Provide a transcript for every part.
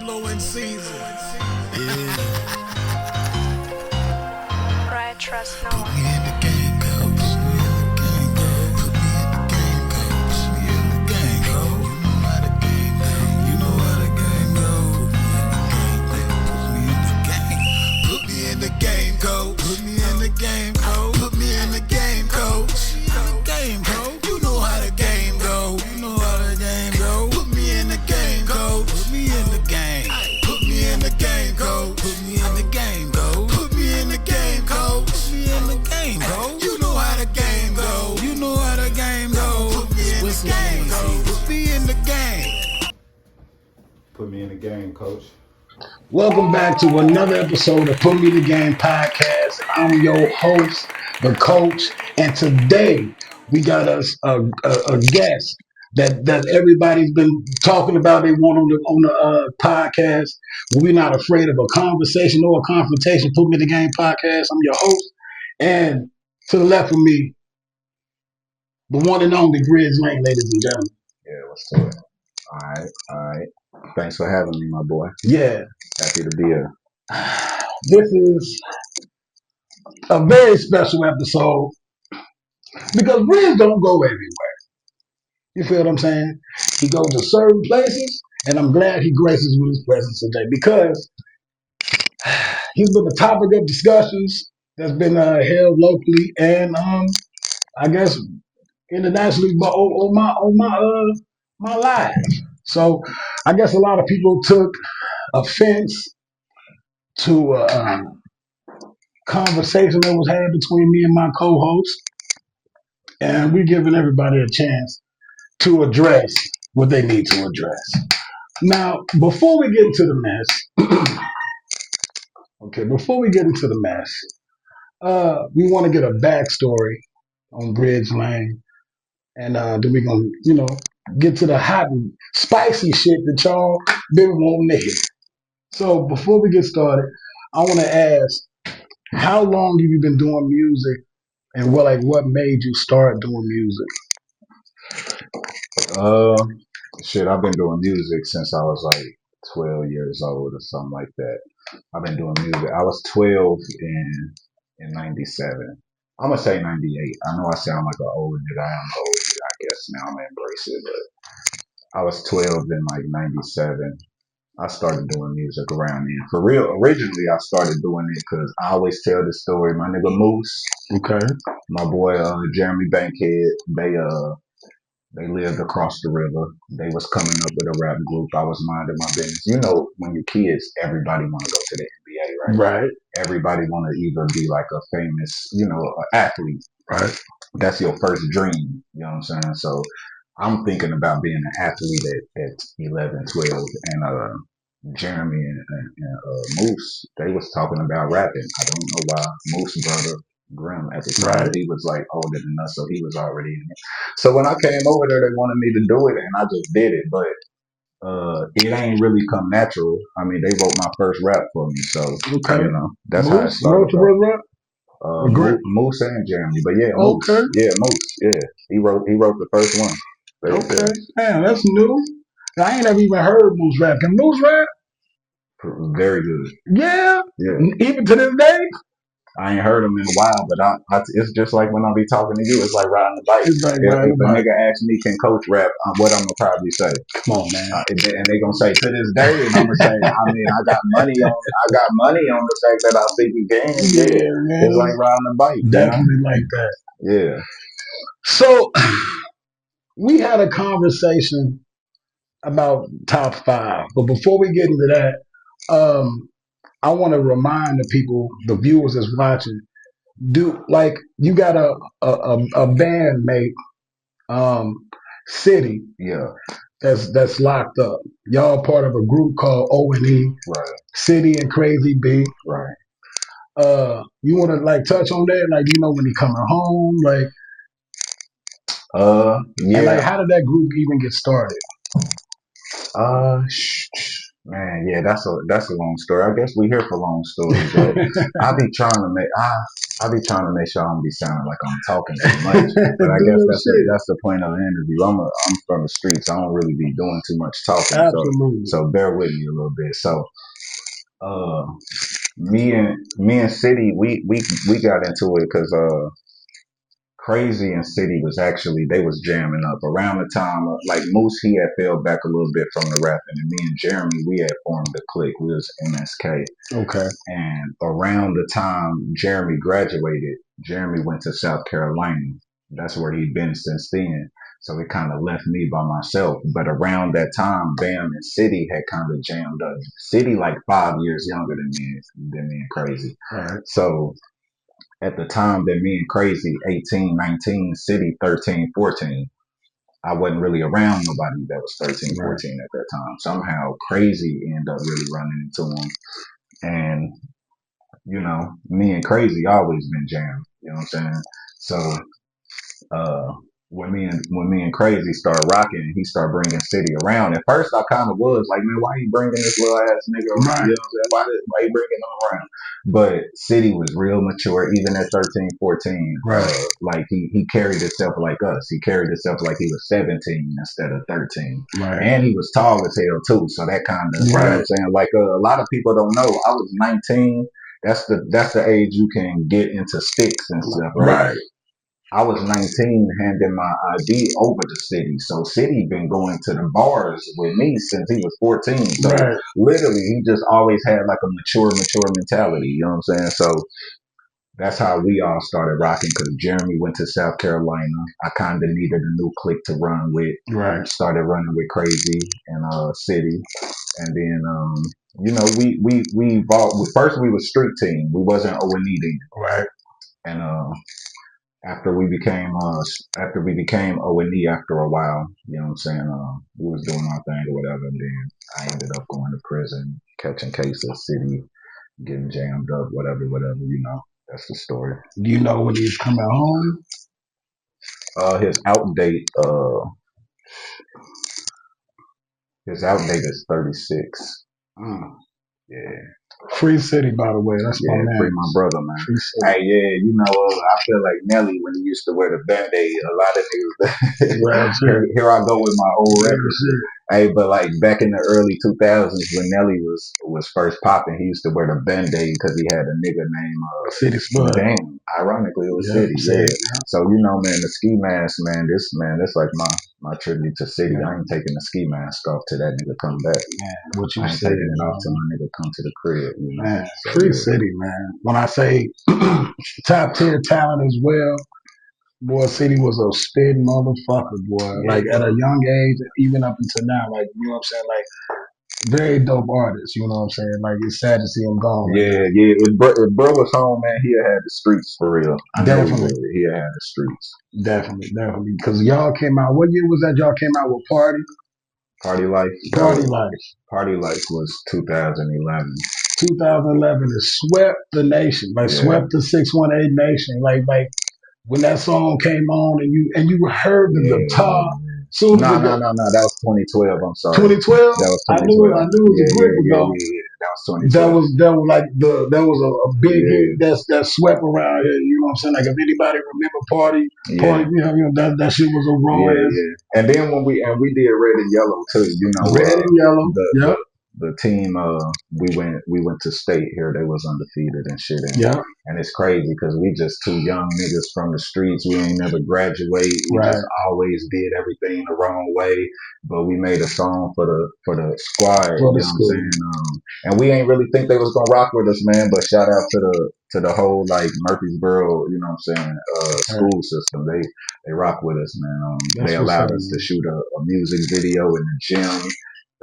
blowing season. Yeah. Pride, trust no Put one. me in the game, coach. Put me in the game, coach. Put me in the game, coach. Put me in the game, coach. You know how the game go. You know how the game go. Put me in the game, put me in the game, coach. Put me in the game, coach. Put me in the game, coach. Game, coach. You know how the game go. You know how the game go. Put me in the game, coach. Put me in the game. Put me in the game, coach. Put me in the game, coach. Put me in the game, coach. Put me in the game, coach. You know how the game go. You know how the game go. Put me in the game, coach. Put me in the game. Put me in the game, coach. Welcome back to another episode of Put Me in the Game podcast. I'm your host, the coach, and today we got us a guest that everybody's been talking about. They want on the podcast. We're not afraid of a conversation or a confrontation. Put Me in the Game podcast. I'm your host, and to the left of me, the one and only Grizz Lane, ladies and gentlemen. Yeah, what's to it? All right. Thanks for having me, my boy. Yeah, Happy to be here. this is a very special episode because Grizz don't go everywhere. You feel what I'm saying? He goes to certain places, and I'm glad he graces with his presence today because he's been the topic of discussions that's been held locally and I guess internationally, but on my live. So I guess a lot of people took offense to a conversation that was had between me and my co-host, and we're giving everybody a chance to address what they need to address. Now, before we get into the mess, we want to get a backstory on Bridge Lane, and then we're gonna, get to the hot and spicy shit that y'all been wanting to hear. So before we get started, I want to ask, how long have you been doing music, and what made you start doing music? I've been doing music since I was like 12 years old or something like that. I've been doing music. I was 12 in 97. I'm gonna say 98. I know I sound like an old nigga. I am old, I guess now. I'm gonna embrace it, but I was 12 in like 97. I started doing music around then. For real, originally I started doing it because I always tell this story. My nigga Moose, Okay. my boy Jeremy Bankhead, they lived across the river. They was coming up with a rap group. I was minding my business. You know, when you're kids, everybody want to go to the NBA, right? Right. Everybody want to either be like a famous, athlete. Right. That's your first dream. You know what I'm saying? So I'm thinking about being an athlete at 11, 12, and Jeremy and Moose, they was talking about rapping. I don't know why. Moose brother Grim at the time, Right. he was like older than us, so he was already in it. So when I came over there, they wanted me to do it, and I just did it. But it ain't really come natural. I mean, they wrote my first rap for me, so Okay. that's how it Moose, started. rap? Moose and Jeremy, but yeah, Moose. Okay. Yeah, Moose. Yeah, he wrote the first one. Okay. Damn, that's new. I ain't ever even heard Moose rap. Can Moose rap? Very good. Yeah. Yeah. Even to this day? I ain't heard him in a while, but it's just like when I be talking to you, it's like riding a bike. It's like if riding a a bike. nigga asks me, can coach rap, what I'm gonna probably say? Come on, man. And they gonna say to this day, and I'm gonna say, I got money on the fact that I think you can. Yeah, man. It's like riding a bike. Definitely like that. Yeah. So we had a conversation about top 5, but before we get into that, I want to remind the people, the viewers that's watching, you got a bandmate, City, Yeah. that's locked up. Y'all part of a group called O&E, Right. City and Crazy B. Right. You want to touch on that, when he coming home, yeah. and how did that group even get started? Man, yeah, that's a long story. I guess we here for long stories, but I be trying to I be trying to make sure I don't be sounding like I'm talking too much, but I Do guess your shit. that's the point of the interview. I'm from the streets. I don't really be doing too much talking, Absolutely. so bear with me a little bit. So, uh, me and City, we got into it because Crazy and City was actually they was jamming up around the time like Moose he had fell back a little bit from the rapping, and me and Jeremy we had formed a clique. We was MSK. Okay. And around the time Jeremy graduated, Jeremy went to South Carolina. That's where he'd been since then. So it kind of left me by myself. But around that time, Bam and City had kind of jammed up. City like 5 years younger than me and Crazy. All right. So at the time that me and Crazy, 18, 19, City 13, 14, I wasn't really around nobody that was 13, 14 at that time. Somehow Crazy ended up really running into him. And me and Crazy always been jammed. You know what I'm saying? So uh, when me and Crazy started rocking, he started bringing City around. At first, I kind of was like, man, why you bringing this little ass nigga around? Right. You know what I'm saying? Why you bringing him around? But City was real mature, even at 13, 14. Right. Like he carried himself like us. He carried himself like he was 17 instead of 13. Right. And he was tall as hell too. So that kind of, you know what I'm saying? Like a lot of people don't know. I was 19. That's the age you can get into sticks and stuff, right? I was 19 handing my ID over to City. So City been going to the bars with me since he was 14. So literally he just always had like a mature mentality. You know what I'm saying? So that's how we all started rocking because Jeremy went to South Carolina. I kind of needed a new clique to run with. Right. Started running with Crazy and City. And then, we evolved. First we was street team. We wasn't O&E then. Right. And after we became O&E after a while, you know what I'm saying? We was doing our thing or whatever, and then I ended up going to prison, catching cases, City, getting jammed up, whatever. That's the story. Do you know when he's coming home? His out date is 36. Yeah. Free City, by the way. That's my man. Free my brother, man. Hey, yeah, I feel like Nelly when he used to wear the Band-Aid. A lot of niggas. Here I go with my old record shit. Hey, but like back in the early 2000s when Nelly was first popping, he used to wear the Band-Aid because he had a nigga named City Spud. Damn, ironically it was City. Yeah. So man, the ski mask, that's like my tribute to City. I ain't taking the ski mask off till that nigga come back. Man, what you I ain't said, taking it off till my nigga come to the crib. Man, Free City, man. When I say top tier talent as well, boy, City was a spitting motherfucker, boy. Like at a young age, even up until now, like you know what I'm saying, like very dope artist. You know what I'm saying? Like it's sad to see him gone. Yeah. If bro was home, man, he'd had the streets for real. Definitely, he had the streets. Definitely. Because y'all came out. What year was that? Y'all came out with Party. Party Life. Party Life was 2011. 2011 it swept the nation, swept the 618 nation. Like when that song came on and you heard the guitar. No, that was 2012. I'm sorry. 2012. That was 2012. I knew it was a grip ago. That was 2012. That was a big hit that swept around here. You know what I'm saying? Like if anybody remember Party, that shit was a raw ass. And then when we did Red and Yellow too. Red and Yellow. The team we went to state here. They was undefeated and shit. And it's crazy because we just two young niggas from the streets. We ain't never graduate. We just always did everything the wrong way. But we made a song for the squad. You know what I'm saying? And we ain't really think they was gonna rock with us, man. But shout out to the whole like Murfreesboro, you know what I'm saying, school system. They rock with us, man. They allowed us to shoot a music video in the gym.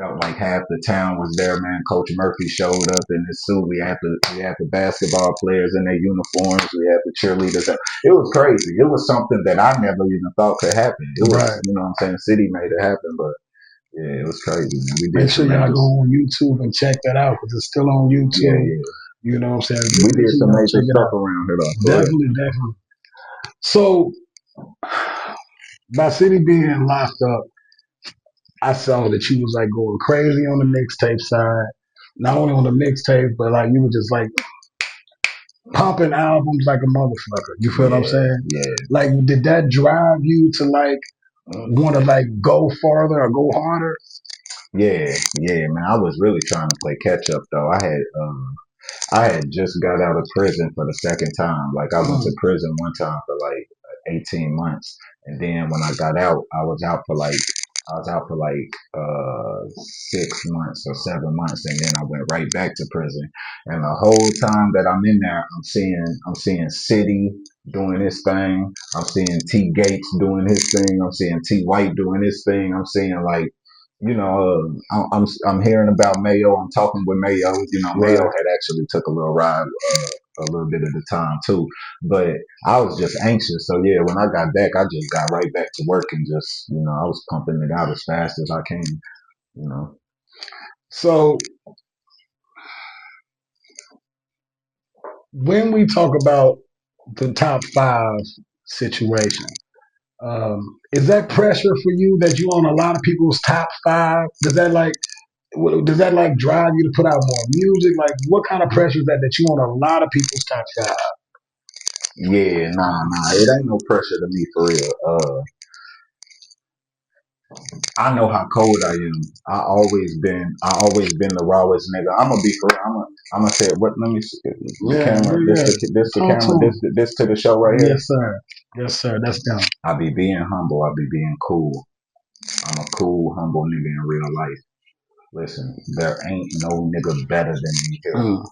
Felt like half the town was there, man. Coach Murphy showed up in his suit. We had the basketball players in their uniforms. We had the cheerleaders. It was crazy. It was something that I never even thought could happen. It was, you know what I'm saying, City made it happen, but yeah, it was crazy, man. We did Make sure y'all go on YouTube and check that out because it's still on YouTube. Yeah. You know what I'm saying? We did some major stuff around here, though. Definitely. So, by City being locked up, I saw that you was like going crazy on the mixtape side. Not only on the mixtape, but like you were just like pumping albums like a motherfucker. You feel what I'm Yeah, saying? yeah. Like, did that drive you to like want to like go farther or go harder? Yeah, yeah, man. I was really trying to play catch up though. I had just got out of prison for the second time. Like I went to Mm, prison one time for like 18 months. And then when I got out, I was out for like 6 months or 7 months, and then I went right back to prison. And the whole time that I'm in there, I'm seeing City doing his thing. I'm seeing T Gates doing his thing. I'm seeing T White doing his thing. I'm seeing like I'm hearing about Mayo. I'm talking with Mayo. Mayo right. had actually took a little ride a little bit at the time too, but I was just anxious. So yeah, when I got back, I just got right back to work and just I was pumping it out as fast as I can. You know. So when we talk about the top five situation, is that pressure for you that you on a lot of people's top five? Does that like drive you to put out more music? Like, what kind of pressure is that you on a lot of people's top five? Yeah, nah, it ain't no pressure to me for real. I know how cold I am. I always been the rawest nigga. I'm gonna be for real. I'm gonna say it. What? Let me see. The Yeah, camera. yeah. This the Talk to camera. 'em. This to the show right here. Yes, sir. Yes, sir. That's them. I be being humble. I be being cool. I'm a cool, humble nigga in real life. Listen, there ain't no nigga better than me here. Mm,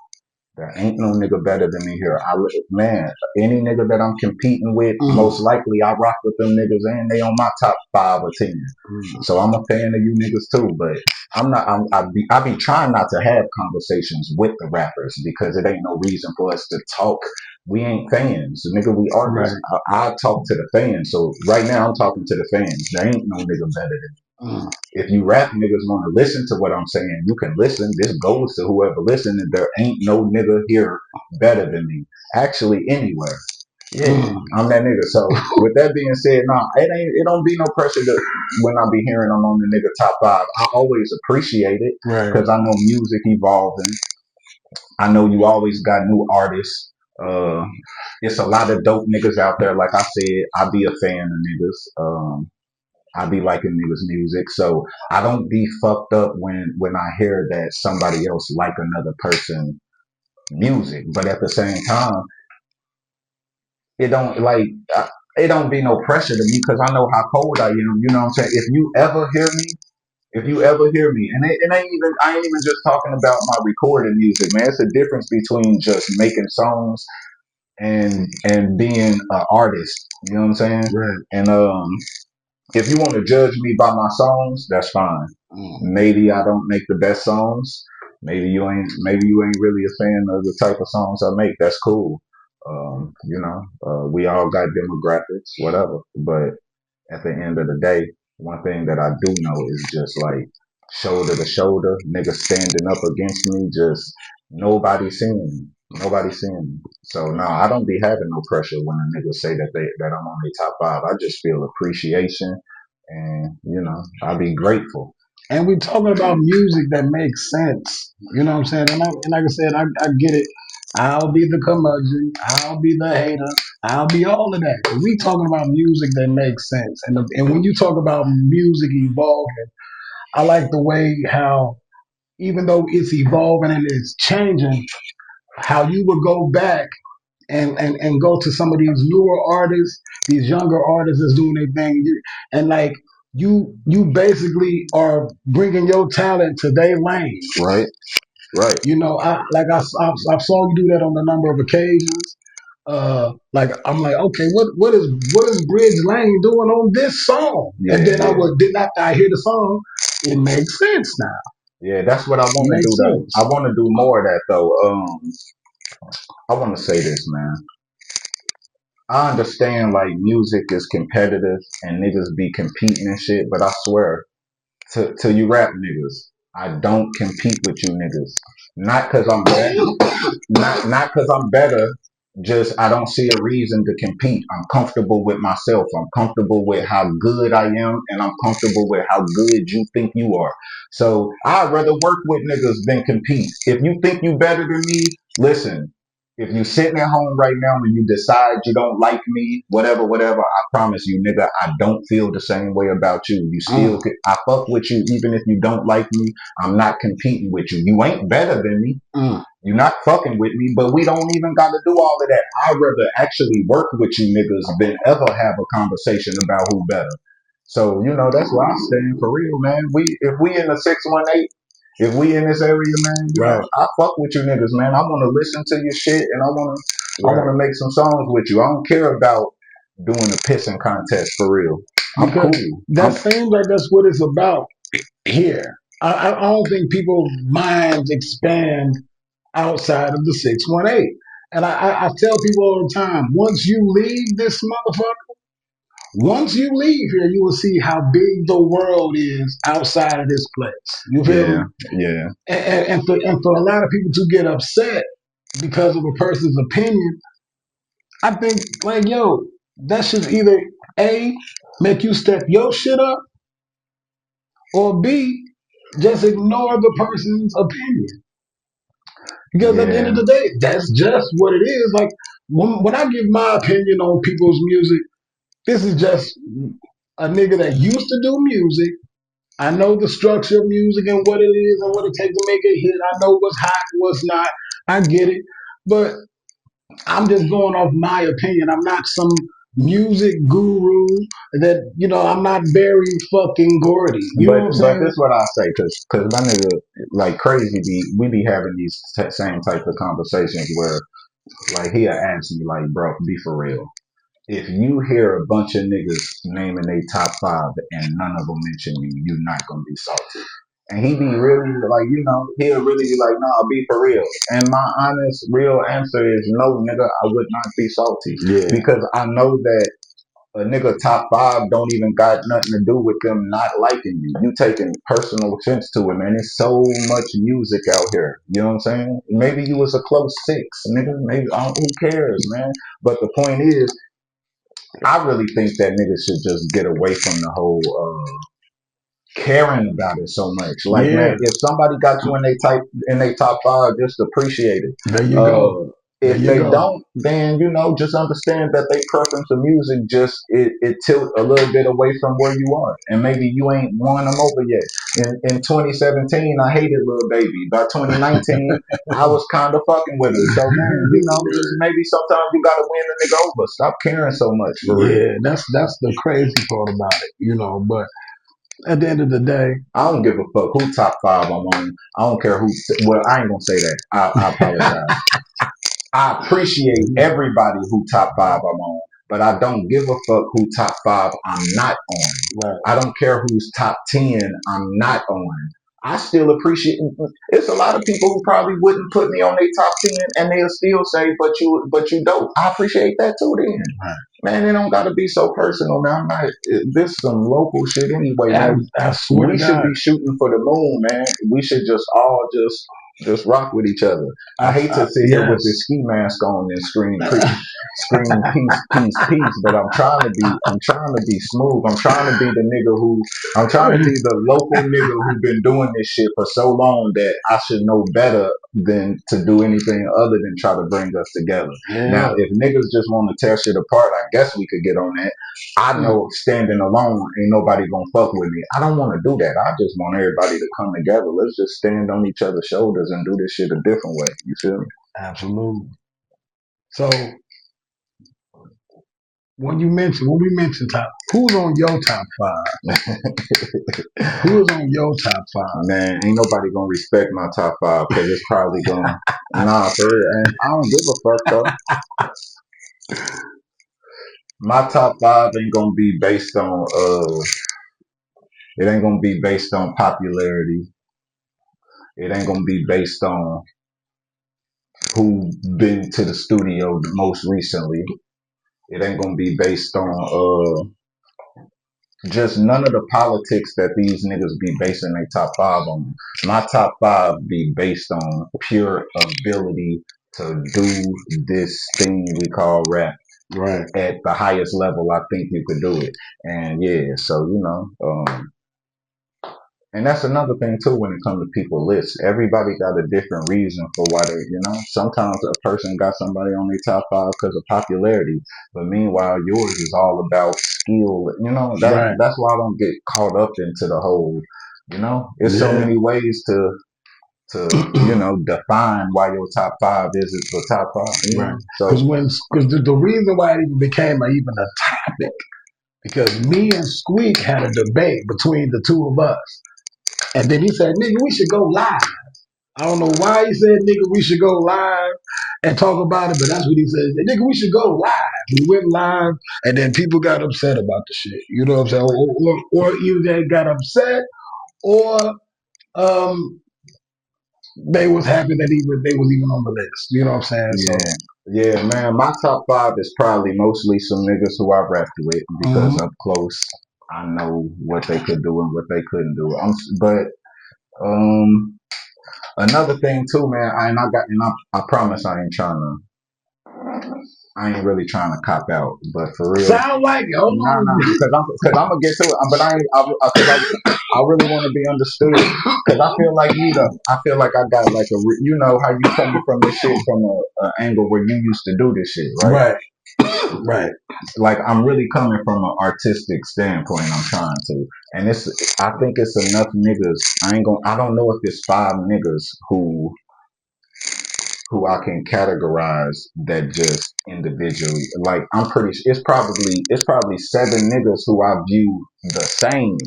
There ain't no nigga better than me here. Man, any nigga that I'm competing with, mm, most likely I rock with them niggas and they on my top 5 or 10. mm. So I'm a fan of you niggas too, but I be trying not to have conversations with the rappers because it ain't no reason for us to talk. We ain't fans, nigga. We artists. Right. I talk to the fans. So right now I'm talking to the fans. There ain't no nigga better than me. Mm, If you rap niggas want to listen to what I'm saying, you can listen. This goes to whoever listening. There ain't no nigga here better than me. Actually, anywhere. Yeah, mm. I'm that nigga. So with that being said, nah, it don't be no pressure to when I be hearing I'm on the nigga top 5. I always appreciate it Right. because I know music evolving. I know you always got new artists. Uh, it's a lot of dope niggas out there. Like I said, I be a fan of niggas. I be liking niggas' music, so I don't be fucked up when I hear that somebody else like another person music. But at the same time, it don't like it don't be no pressure to me because I know how cold I am. You know what I'm saying? If you ever hear me, and it ain't even I ain't even just talking about my recorded music, man. It's a difference between just making songs and being an artist. You know what I'm saying? Right. And if you want to judge me by my songs, that's fine. Mm. Maybe I don't make the best songs. Maybe you ain't really a fan of the type of songs I make. That's cool. We all got demographics, whatever. But at the end of the day, one thing that I do know is just like shoulder to shoulder, niggas standing up against me, just nobody seeing me. Nobody seeing me. So no, I don't be having no pressure when a nigga say that I'm on their top 5. I just feel appreciation and I be grateful. And we talking about music that makes sense. You know what I'm saying? And like I said, I get it. I'll be the curmudgeon. I'll be the hater. I'll be all of that. But we talking about music that makes sense. And when you talk about music evolving, I like the way how even though it's evolving and it's changing, how you would go back and go to some of these newer artists, these younger artists that's doing their thing, and like you basically are bringing your talent to their lane. Right, right. You know, I saw you do that on a number of occasions. Like I'm like, okay, what is Bridge Lane doing on this song? And Yeah, then yeah. then after I hear the song, it makes sense now. Yeah, that's what I It want to do makes though. sense. I want to do more of that though. I want to say this, man. I understand like music is competitive and niggas be competing and shit, but I swear to you rap niggas, I don't compete with you niggas. Not cause I'm better, not cause I'm better. Just I don't see a reason to compete. I'm comfortable with myself. I'm comfortable with how good I am, and I'm comfortable with how good you think you are. So I'd rather work with niggas than compete. If you think you better than me, listen. if you sitting at home right now and you decide you don't like me, whatever, whatever, I promise you, nigga, I don't feel the same way about you. You still, I fuck with you even if you don't like me. I'm not competing with you. You ain't better than me. You're not fucking with me, but we don't even got to do all of that. I'd rather actually work with you niggas than ever have a conversation about who better. So, that's where I stand for real, man. If we in the 618, if we in this area, man, I fuck with you niggas, man. I want to listen to your shit and I want to make some songs with you. I don't care about doing a pissing contest for real. I'm Because cool. that seems like that's what it's about here. I don't think people's minds expand outside of the 618. And I tell people all the time, once you leave this motherfucker, once you leave here, you will see how big the world is outside of this place. You feel me? Yeah. And for a lot of people to get upset because of a person's opinion, I think like, yo, that should either A, make you step your shit up, or B, just ignore the person's opinion. Because at the end of the day, that's just what it is. Like when I give my opinion on people's music, this is just a nigga that used to do music. I know the structure of music and what it is and what it takes to make it hit. I know what's hot and what's not. I get it. But I'm just going off my opinion. I'm not some music guru that, I'm not very fucking Gordy. You know what I'm saying? But this what I say, cause my nigga like crazy we be having these same type of conversations where like he'll ask me like, bro, be for real. If you hear a bunch of niggas naming their top 5 and none of them mention you, you're not gonna be salty. And he be really like, he'll really be like, nah, be for real. And my honest, real answer is no, nigga, I would not be salty. Yeah. Because I know that a nigga top 5 don't even got nothing to do with them not liking you. You taking personal offense to it, man. There's so much music out here. You know what I'm saying? Maybe you was a close 6, nigga. Maybe who cares, man? But the point is, I really think that niggas should just get away from the whole caring about it so much. Like, man, if somebody got you in they top 5, just appreciate it. There you go. If they don't, then just understand that they preference of music it tilt a little bit away from where you are, and maybe you ain't won them over yet. In 2017, I hated Lil Baby. By 2019, I was kind of fucking with him. So man, just maybe sometimes you gotta win a nigga over. Stop caring so much. For real. That's the crazy part about it, But at the end of the day, I don't give a fuck who top 5 I'm on. I don't care who. Well, I ain't gonna say that. I apologize. I appreciate everybody who top 5 I'm on, but I don't give a fuck who top 5 I'm not on. Right. I don't care who's top 10 I'm not on. I still appreciate. It's a lot of people who probably wouldn't put me on their top 10, and they'll still say, "But you dope." I appreciate that too. Then, right. Man, it don't gotta be so personal, man. I'm not. This some local shit anyway, man. I swear we should be shooting for the moon, man. We should just all just rock with each other. I hate to sit here with this ski mask on and scream peace, peace, peace. But I'm trying to be smooth. I'm trying to be the local nigga who been doing this shit for so long that I should know better than to do anything other than try to bring us together. Yeah. Now, if niggas just want to tear shit apart, I guess we could get on that. I know standing alone ain't nobody gonna fuck with me. I don't want to do that. I just want everybody to come together. Let's just stand on each other's shoulders and do this shit a different way. You feel me? Absolutely. So when we mention top, who's on your top 5? Who's on your top 5? Man, ain't nobody gonna respect my top 5 because it's probably gonna nah for real. And I don't give a fuck though. My top 5 ain't gonna be based on it ain't gonna be based on popularity. It ain't gonna be based on who been to the studio the most recently. It ain't gonna be based on just none of the politics that these niggas be basing their top 5 on. My top 5 be based on pure ability to do this thing we call rap. Right. At the highest level I think you could do it. And yeah, so And that's another thing too when it comes to people lists. Everybody got a different reason for why they, sometimes a person got somebody on their top five because of popularity, but meanwhile yours is all about skill. Right. That's why I don't get caught up into the whole. It's so Yeah. many ways to define why your top five isn't the top five. Right. So Because the reason why it even became even a topic, because me and Squeak had a debate between the two of us. And then he said, nigga, we should go live. I don't know why he said, nigga, we should go live and talk about it, but that's what he said. Nigga, we should go live. We went live, and then people got upset about the shit. You know what I'm saying? Or either they got upset, or um, they was happy that they was even on the list. You know what I'm saying? So, yeah, yeah, man. My top five is probably mostly some niggas who I rapped with because mhm. up close I know what they could do and what they couldn't do. But um, another thing too, man. I promise I ain't really trying to cop out, but for real, Sound like it. Hold nah, on. nah, because I'm gonna get to it. But I ain't, I really want to be understood because I feel like I got like how you coming from this shit from a angle where you used to do this shit, right? Right, right, Like I'm really coming from an artistic standpoint. I'm trying to, and I think it's enough niggas. I don't know if it's five niggas who I can categorize that just individually. Like it's probably seven niggas who I view the same.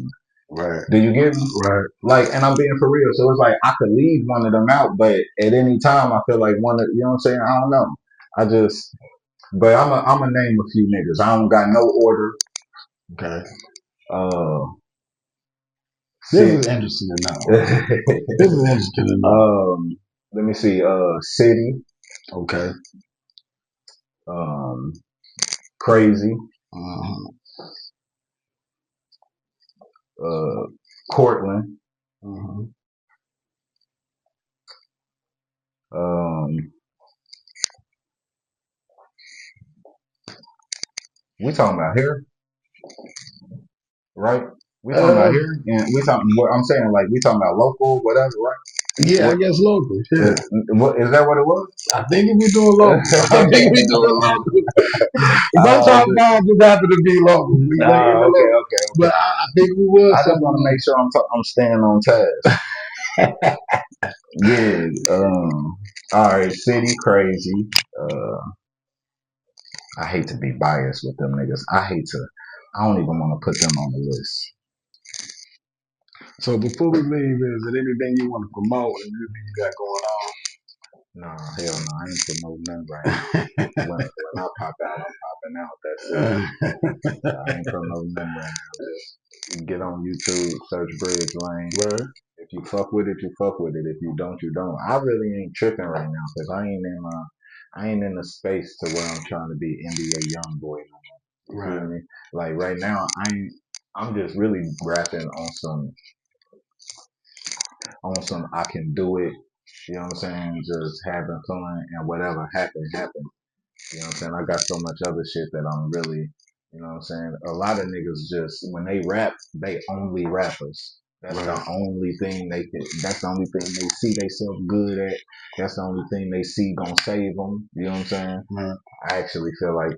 right, Do you get me? right. Like, and I'm being for real. So it's like I could leave one of them out, but at any time I feel like you know what I'm saying? I don't know. I just, but I'm a name a few niggas. I don't got no order. Okay. Uh, This City. is interesting to know. This is interesting to know. Let me see. City. Okay. Um, Crazy. Uh-huh. Uh, Cortland. Uh-huh. Um, we talking about here, right? We talking about Uh, here, and we talking. What I'm saying, like we talking about local, whatever, right? yeah, I guess local. Yeah. What is that? What it was? I think if we doing local, I think we doing local. My Oh, top five just happen to be local. They in the okay, local. okay. But I think we was I just something want to local. make sure I'm staying on task. Yeah. All right. City crazy. Uh, I hate to be biased with them niggas. I don't even want to put them on the list. So before we leave, is there anything you want to promote and anything you got going Nah, hell no. I ain't promoting nothing right now. When I pop out, I'm popping out. That's it. on? I ain't promoting nothing right now. Just get on YouTube, search Bridge Lane. Word. If you fuck with it, you fuck with it. If you don't, you don't. I really ain't tripping right now because I ain't in the space to where I'm trying to be NBA young boy. You Right. feel me? Like right now, I'm just really rapping on some I can do it. You know what I'm saying? Just having fun and whatever happened, happened. You know what I'm saying? I got so much other shit that I'm really, you know what I'm saying? A lot of niggas just, when they rap, they only rappers. That's Right. the only thing that's the only thing they see themselves good at. That's the only thing they see gonna save them. You know what I'm saying? Right. I actually feel like,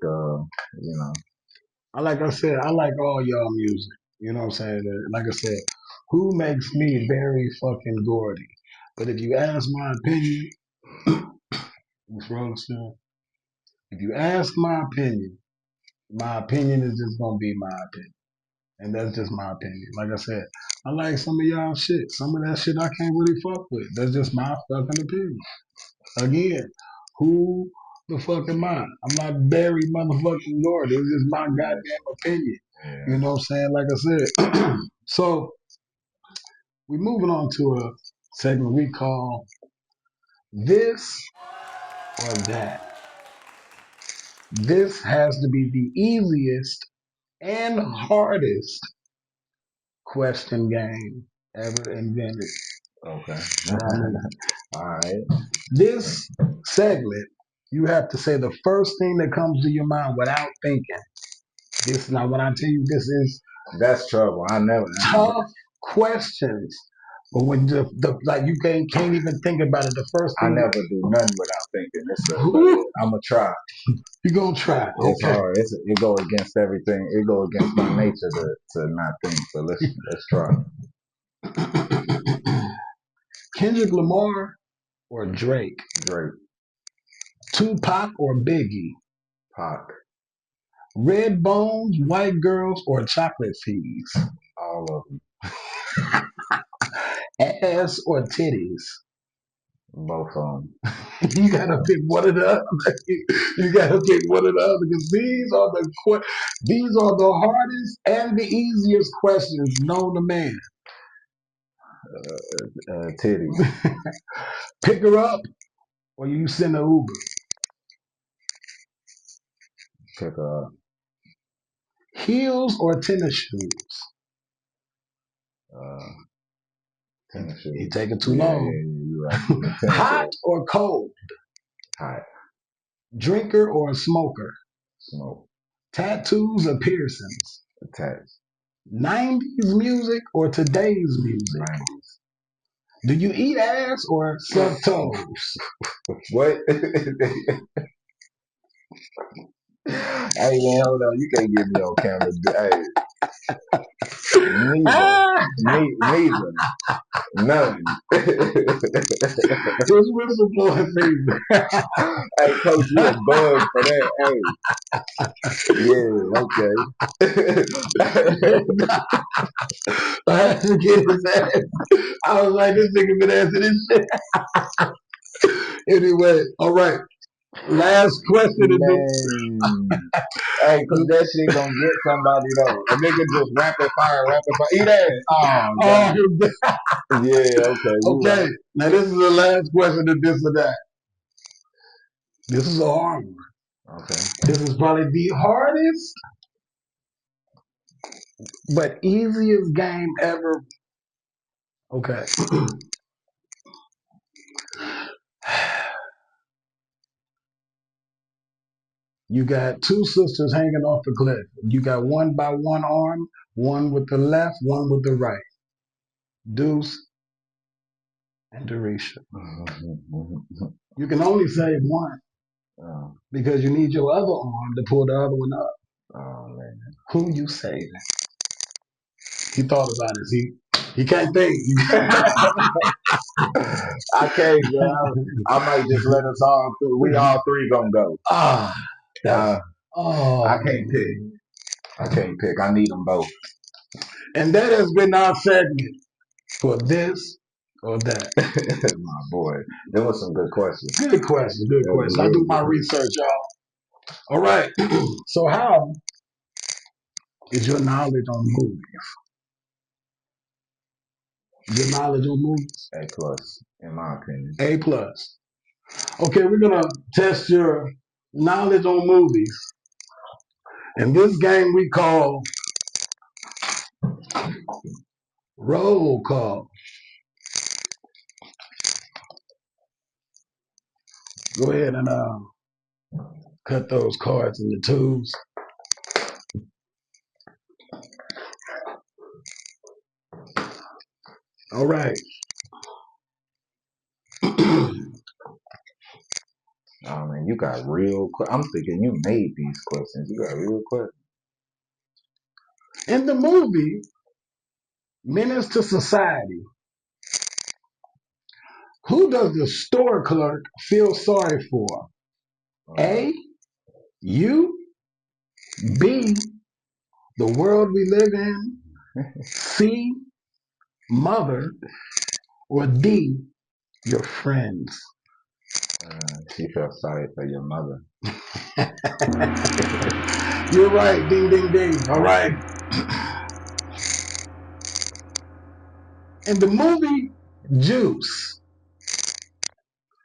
Like I said, I like all y'all music. You know what I'm saying? Like I said, who makes me very fucking Gordy? But if you ask my opinion, Miss Rolling, if you ask my opinion is just gonna be my opinion. And that's just my opinion. Like I said, I like some of y'all shit. Some of that shit I can't really fuck with. That's just my fucking opinion. Again, who the fuck am I? I'm not Barry motherfucking Gordy. It's just my goddamn opinion. yeah. You know what I'm saying? Like I said. So we're moving on to a segment we call This or That. This has to be the easiest and hardest question game ever invented. Okay. By me. All right. This segment, you have to say the first thing that comes to your mind without thinking. This now when I tell you this is That's trouble. I never. tough questions. But when like you can't even think about it. The first I thing never do nothing without thinking. Whew. I'm gonna try. you gonna try. It's Okay. hard. It go against everything. It go against my nature to not think. So let's try. Kendrick Lamar or Drake? Drake, Tupac or Biggie? Pac, Red Bones, White Girls, or Chocolate Fizz? all of them, Ass or titties? both of them. You gotta pick one of the other. You gotta pick one of the other because these are the hardest and the easiest questions known to man. Titties, Pick her up or you send an Uber. pick up, Heels or tennis shoes? uh, tennis shoes. You taking too Yeah, long. you're right. Tennis Hot shoes. or cold? Hot, Drinker or smoker? smoke, Tattoos or piercings? attached, 90s music or today's music? 90s. Do you eat ass or suck toes? What? Hey man, hold on. You can't get me on camera. Hey, neither. None. This whistleblower thing. Hey, coach, you a bug for that. Hey, yeah, okay. I had to get his ass. I was like, this nigga been asking this shit. Anyway, all right. Last question to do. Man. Hey, cause that shit gonna get somebody though. A nigga just rapid fire. Eat ass. Oh, God. Yeah, okay. You okay. right. Now this is the last question to this or that. This is a hard one. Okay. This is probably the hardest but easiest game ever. Okay. You got two sisters hanging off the cliff. You got one by one arm, one with the left, one with the right. Deuce and Dorisha. You can only save one Oh, because you need your other arm to pull the other one up. oh man. Who you saving? He thought about it. He can't think. I can't, girl. I might just let us all through. We all three gonna go. Ah, that's I can't pick. I can't pick. I need them both. And that has been our segment for this or that. My boy. There was some good questions. Good question. Good question. I do my research, y'all. All right. So how is your knowledge on movies? Your knowledge on movies? A plus, in my opinion. A plus. Okay, we're gonna test your knowledge on movies. In this game we call roll call. Go ahead and cut those cards into twos. All right. Oh man, you got real. I'm thinking you made these questions. You got real questions. In the movie Menace to Society, who does the store clerk feel sorry for? A, you. B, the world we live in. C, mother. Or D, your friends. She felt sorry for your mother. You're right. Ding, ding, ding. All right. In the movie Juice,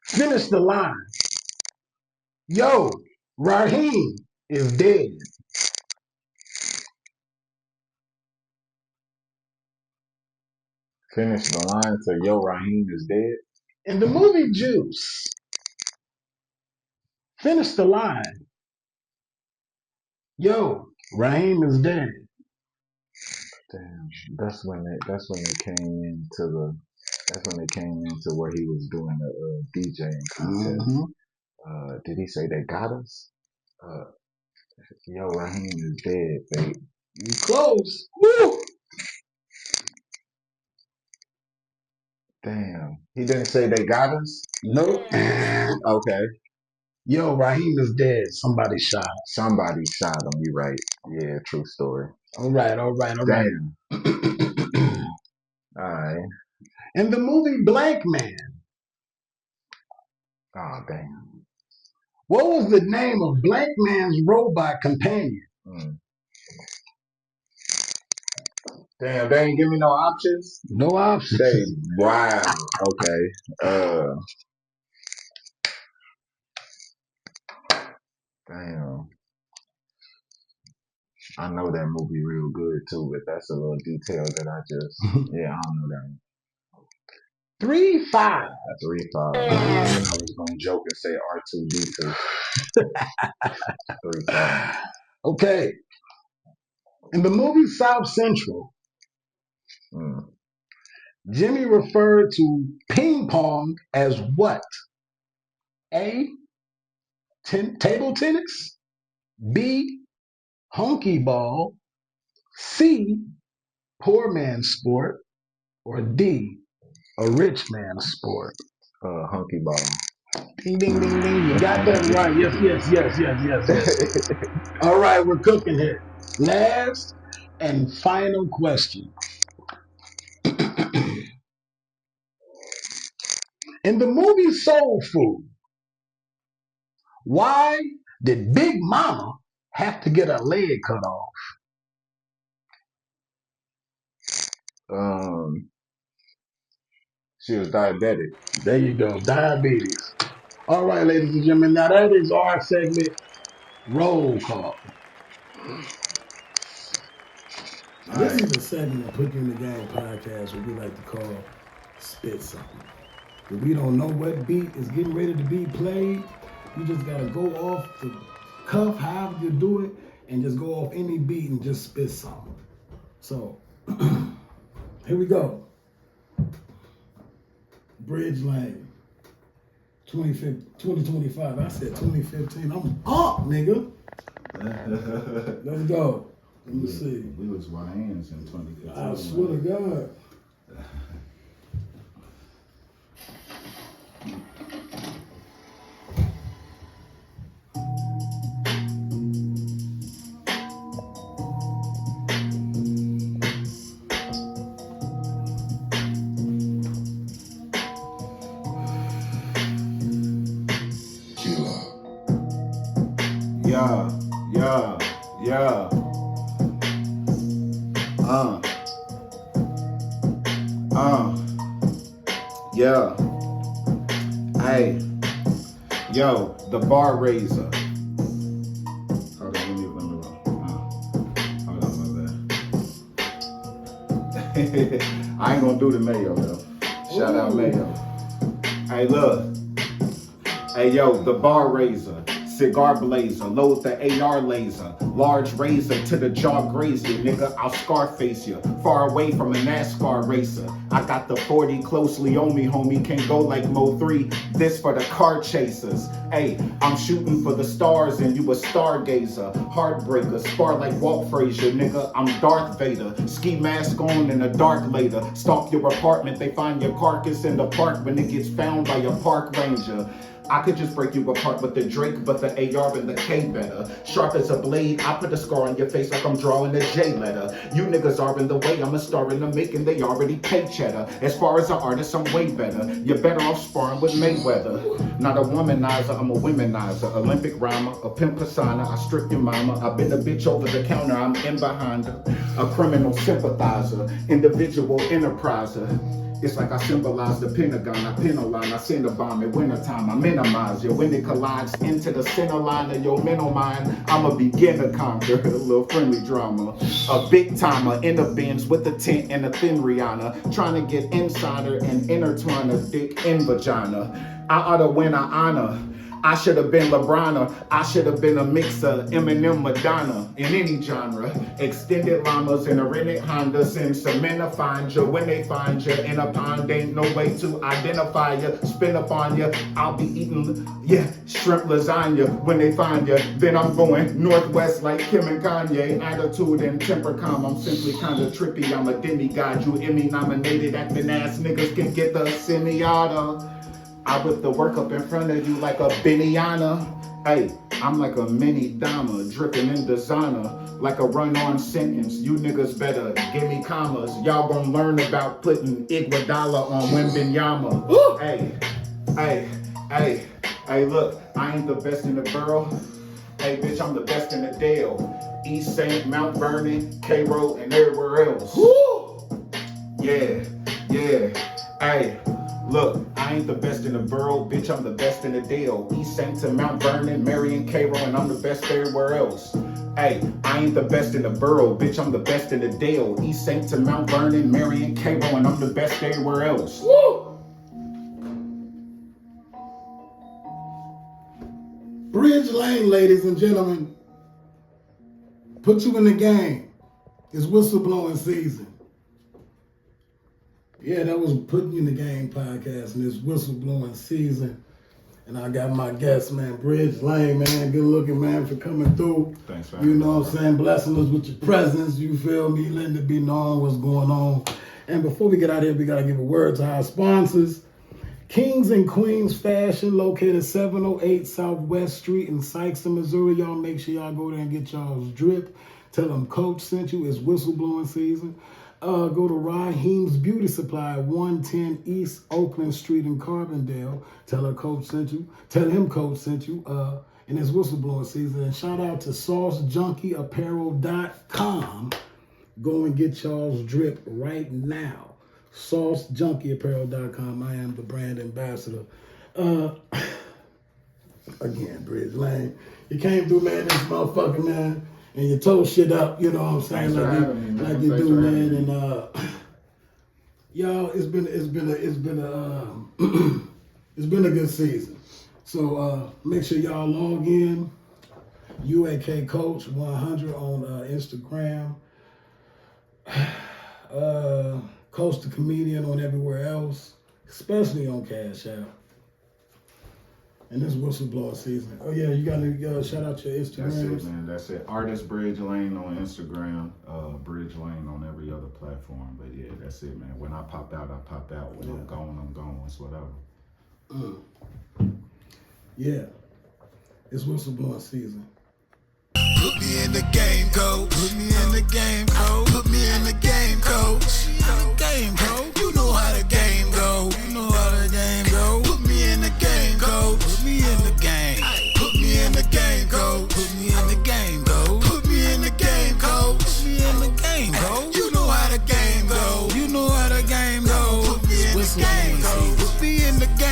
finish the line. Yo, Raheem is dead. Finish the line so Yo Raheem is dead. In the movie Juice, finish the line. Yo, Raheem is dead. Damn, that's when they came into the that's when they came into where he was doing a DJing contest. Mm-hmm. Did he say they got us? Uh, yo, Raheem is dead, babe. You close. Woo! Damn, he didn't say they got us. Nope. Okay, Yo, Raheem is dead. Somebody shot him. somebody shot him. You right? Yeah, true story. All right. Damn. All right. In the movie Blank Man, Oh damn. what was the name of Blank Man's robot companion? Mm. Damn, they ain't give me no options. No option. They wow. Okay. Damn. I know that movie real good too, but that's a little detail that I just yeah, I don't know that one. 3-5. 3-5. I was gonna joke and say R2D2. 3-5. Okay. In the movie South Central, Mm. Jimmy referred to ping pong as what? A. Table tennis. B. Honky ball. C. Poor man's sport. Or D. A rich man's sport. Hunky ball. Ding, ding, ding, ding. You got that right. Yes. All right, we're cooking here. Last and final question. In the movie Soul Food, why did Big Mama have to get her leg cut off? She was diabetic. There you go, diabetes. All right, ladies and gentlemen, now that is our segment. Roll call. Now, this is the segment of Put You in the Game podcast, what we like to call Spit Something. If we don't know what beat is getting ready to be played, you just gotta go off the cuff, however you do it, and just go off any beat and just spit something. So, here we go. Bridge Lane, 2025. I said 2015. I'm up, nigga. Let's go. Let me see. We was YNs in 2015. I swear to God. Yeah. Yeah. Hey. Yo, the bar raiser. Hold on, let me hold on, my bad. I ain't gonna do the mayo though. Shout out mayo. Hey, look. Hey, yo, the bar raiser. Cigar blazer, load the AR laser, large razor to the jaw graze you, nigga, I'll scarface you, far away from a NASCAR racer. I got the 40 closely on me, homie, can't go like Mo 3, this for the car chasers. Hey, I'm shooting for the stars and you a stargazer, heartbreaker, spar like Walt Frazier, nigga, I'm Darth Vader, ski mask on in the dark later, stalk your apartment, they find your carcass in the park when it gets found by a park ranger. I could just break you apart with the Drake, but the AR and the K better. Sharp as a blade, I put a scar on your face like I'm drawing a J letter. You niggas are in the way, I'm a star in the making, they already pay cheddar. As far as an artist, I'm way better. You're better off sparring with Mayweather. Not a womanizer, I'm a womanizer. Olympic rhymer, a pimp persona, I strip your mama. I've been a bitch over the counter, I'm in behind her. A criminal sympathizer, individual enterpriser. It's like I symbolize the Pentagon, I pin a line, I send a bomb at wintertime, I minimize you. When it collides into the center line of your mental mind, I'm a beginner conquer, a little friendly drama. A big timer in the bins with a tent and a thin Rihanna, trying to get insider and intertwine a dick in vagina. I ought to win an honor. I should have been LeBron, I should have been a mixer, Eminem, Madonna, in any genre. Extended llamas in a rented Honda, send some men to find you. When they find you in a pond, ain't no way to identify you. Spin up on you, I'll be eating, shrimp lasagna. When they find you, then I'm going northwest like Kim and Kanye. Attitude and temper calm, I'm simply kinda trippy. I'm a demigod, you Emmy nominated acting ass niggas can get the semi-auto. I whip the work up in front of you like a Benihana. Hey, I'm like a mini Dama, dripping in designer. Like a run-on sentence, you niggas better give me commas. Y'all gon' learn about putting Iguodala on Wembenyama. Hey, look, I ain't the best in the borough. Hey, bitch, I'm the best in the Dale. East St. Mount Vernon, Cairo, and everywhere else. Yeah. Hey, look, I ain't the best in the borough, bitch, I'm the best in the Dale. East St. to Mount Vernon, Marion, Cairo, and I'm the best everywhere else. Hey, I ain't the best in the borough, bitch, I'm the best in the Dale. East St. to Mount Vernon, Marion, Cairo, and I'm the best everywhere else. Bridge Lane, ladies and gentlemen, put you in the game. It's whistleblowing season. Yeah, that was Putting You in the Game podcast, and it's whistleblowing season. And I got my guest, man, Bridge Lane, man. Good looking, man, for coming through. Thanks for You know what I'm saying? Blessing us with your presence, you feel me? Letting it be known what's going on. And before we get out of here, we got to give a word to our sponsors. Kings and Queens Fashion, located 708 Southwest Street in Sikeston, Missouri. Y'all make sure y'all go there and get y'all's drip. Tell them Coach sent you. It's whistleblowing season. Go to Raheem's Beauty Supply, 110 East Oakland Street in Carbondale. Tell her Coach sent you. Tell him Coach sent you. And it's whistleblowing season. And shout out to SauceJunkieApparel.com. Go and get y'all's drip right now. SauceJunkieApparel.com. I am the brand ambassador. Again, Bridge Lane. You came through, man, this motherfucker, man. And you told shit up, you know what I'm saying? Like you do, man. And y'all, it's been a good season. So make sure y'all log in. UAK Coach 100 on Instagram. Coach the Comedian on everywhere else, especially on Cash App. And this whistleblower season. Oh yeah, you got to shout out your Instagram. That's it, man. That's it. Artist Bridge Lane on Instagram. Bridge Lane on every other platform. But yeah, that's it, man. When I pop out, I pop out. When I'm gone. It's whatever. Yeah, it's whistleblower season. Put me in the game, coach. Put me in the game, coach. Put me in the game, coach. Game, coach. You know how the game go. You know how the game go. Put me in the game, coach. Put me in the game. Put me in the game, coach. Put me in the game, coach. Put me in the game, coach. Put me in the game, coach. You know how the game go. You know how the game go. Put me in the game, coach. Put me in the game.